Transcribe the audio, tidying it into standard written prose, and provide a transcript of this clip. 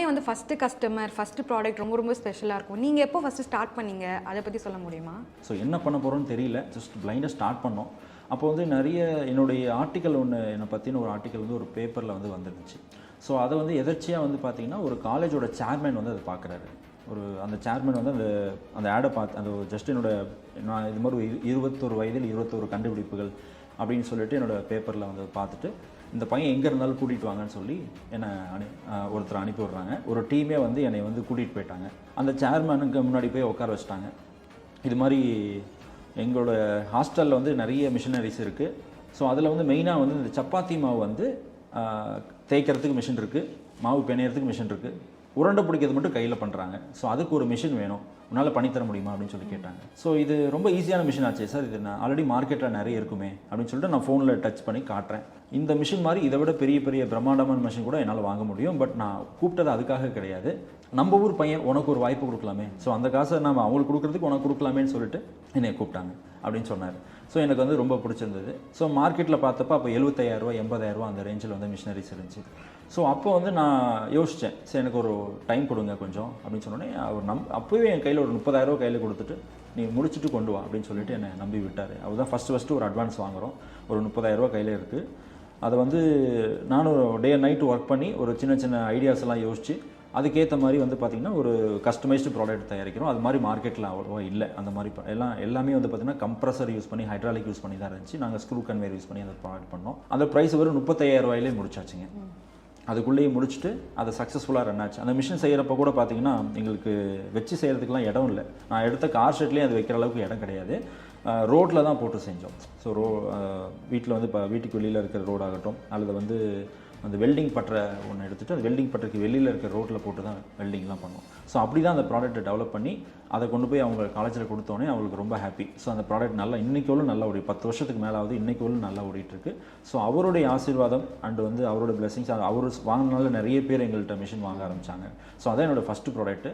எல்லாருக்குமே வந்து first customer, first product ரொம்ப ரொம்ப ஸ்பெஷலாக இருக்கும். நீங்கள் எப்போ ஃபஸ்ட்டு ஸ்டார்ட் பண்ணீங்க? அதை பற்றி சொல்ல முடியுமா? ஸோ என்ன பண்ண போகிறோன்னு தெரியல. ஜஸ்ட் பிளைண்டாக ஸ்டார்ட் பண்ணோம். அப்போ வந்து நிறைய என்னுடைய ஆர்டிக்கல் ஒன்று என்னை பற்றின ஒரு ஆர்டிக்கல் வந்து ஒரு பேப்பரில் வந்து வந்துருந்துச்சு. ஸோ அதை வந்து எதர்ச்சியாக வந்து பார்த்திங்கன்னா ஒரு காலேஜோட சேர்மேன் வந்து அதை பார்க்குறாரு. அந்த சேர்மேன் வந்து அந்த ஆடை பார்த்து அந்த ஜஸ்ட் நான் இது மாதிரி 21 வயதில் 21 கண்டுபிடிப்புகள் அப்படின்னு சொல்லிட்டு என்னோடய பேப்பரில் வந்து பார்த்துட்டு இந்த பையன் எங்கே இருந்தாலும் கூட்டிகிட்டு வாங்கன்னு சொல்லி என்னை ஒருத்தர் அனுப்பி விட்றாங்க. ஒரு டீமே வந்து என்னை வந்து கூட்டிகிட்டு போயிட்டாங்க. அந்த சேர்மேனுக்கு முன்னாடி போய் உட்கார வச்சிட்டாங்க. இது மாதிரி எங்களோட ஹாஸ்டலில் வந்து நிறைய மிஷினரிஸ் இருக்குது. ஸோ அதில் வந்து மெயினாக வந்து இந்த சப்பாத்தி மாவு வந்து தேய்க்கிறதுக்கு மிஷின் இருக்குது, மாவு பிணையறதுக்கு மிஷின் இருக்குது, உருண்டை பிடிக்கிறது மட்டும் கையில் பண்ணுறாங்க. ஸோ அதுக்கு ஒரு மிஷின் வேணும், உன்னால் பண்ணித்தர முடியுமா அப்படின்னு சொல்லி கேட்டாங்க. ஸோ இது ரொம்ப ஈஸியான மிஷின் ஆச்சு சார், இது நான் ஆல்ரெடி மார்க்கெட்டில் நிறைய இருக்குமே அப்படின்னு சொல்லிட்டு நான் ஃபோனில் டச் பண்ணி காட்டுறேன். இந்த மிஷின் மாதிரி இதை விட பெரிய பெரிய பிரம்மாண்டமான மிஷின் கூட என்னால் வாங்க முடியும். பட் நான் கூப்பிட்டது அதுக்காக கிடையாது. நம்ம ஊர் பையன் உனக்கு ஒரு வாய்ப்பு கொடுக்கலாமே, ஸோ அந்த காசை நம்ம அவங்களுக்கு கொடுக்குறதுக்கு உனக்கு கொடுக்கலாமேன்னு சொல்லிட்டு என்னை கூப்பிட்டாங்க அப்படின்னு சொன்னார். ஸோ எனக்கு வந்து ரொம்ப பிடிச்சிருந்தது. ஸோ மார்க்கெட்டில் பார்த்தப்ப அப்போ 75,000 80,000 அந்த ரேஞ்சில் வந்து மிஷினரிஸ் இருந்துச்சு. ஸோ அப்போ வந்து நான் யோசித்தேன், சரி எனக்கு ஒரு டைம் கொடுங்க கொஞ்சம் அப்படின்னு சொன்னோடனே அவர் அப்போவே என் கையில் ஒரு 30,000 கையில் கொடுத்துட்டு நீ முடிச்சுட்டு கொண்டு வா அப்படின்னு சொல்லிட்டு என்னை நம்பி விட்டார். அவர் தான் ஃபஸ்ட்டு ஒரு அட்வான்ஸ் வாங்குகிறோம். ஒரு 30,000 கையில் இருக்குது. அதை வந்து நானும் டே அண்ட் நைட்டு ஒர்க் பண்ணி ஒரு சின்ன சின்ன ஐடியாஸ் எல்லாம் யோசித்து அதுக்கேற்ற மாதிரி வந்து பார்த்திங்கன்னா ஒரு கஸ்டமைஸ்டு ப்ராடக்ட் தயாரிக்கிறோம். அது மாதிரி மார்க்கெட்டில் அவ்வளோவா இல்லை. அந்த மாதிரி எல்லாமே வந்து பார்த்திங்கன்னா கம்ப்ரஸர் யூஸ் பண்ணி ஹைட்ராலிக் யூஸ் பண்ணி தான் இருந்துச்சு. நாங்கள் ஸ்க்ரூ கன்வேர் யூஸ் பண்ணி அந்த ப்ராடக்ட் பண்ணோம். அந்த ப்ரைஸ் வெறும் 35,000 முடிச்சாச்சுங்க. அதுக்குள்ளேயே முடிச்சுட்டு அதை சக்ஸஸ்ஃபுல்லாக ரன் ஆச்சு. அந்த மிஷின் செய்கிறப்ப கூட பார்த்திங்கன்னா எங்களுக்கு வச்சு செய்கிறதுக்கெலாம் இடம் இல்லை. நான் எடுத்த கார் ஷெட்லேயும் அது வைக்கிற அளவுக்கு இடம் கிடையாது. ரோட்டில் தான் போட்டு செஞ்சோம். ஸோ வீட்டில் வந்து இப்போ வீட்டுக்கு வெளியில் இருக்கிற ரோடாகட்டும் அல்லது வந்து அந்த வெல்டிங் பட்டறை ஒன்று எடுத்துகிட்டு அந்த வெல்டிங் பட்டறைக்கு வெளியில் இருக்கிற ரோட்டில் போட்டு தான் வெல்டிங்லாம் பண்ணுவோம். ஸோ அப்படி தான் அந்த ப்ராடக்ட்டை டெவலப் பண்ணி அதை கொண்டு போய் அவங்க காலேஜில் கொடுத்தோன்னே அவங்களுக்கு ரொம்ப ஹாப்பி. ஸோ அந்த ப்ராடக்ட் நல்லா இன்றைக்கோலும் நல்லா 10 வருஷத்துக்கு மேலாவது இன்றைக்கோலும் நல்லா ஓடிட்டுருக்கு. ஸோ அவருடைய ஆசீர்வாதம் அண்ட் வந்து அவரோட பிளெஸிங்ஸ் அவர் வாங்கினால நிறைய பேர் எங்கள்கிட்ட மிஷின் வாங்க ஆரம்பித்தாங்க. ஸோ அதான் என்னோடய ஃபஸ்ட்டு ப்ராடக்ட்டு.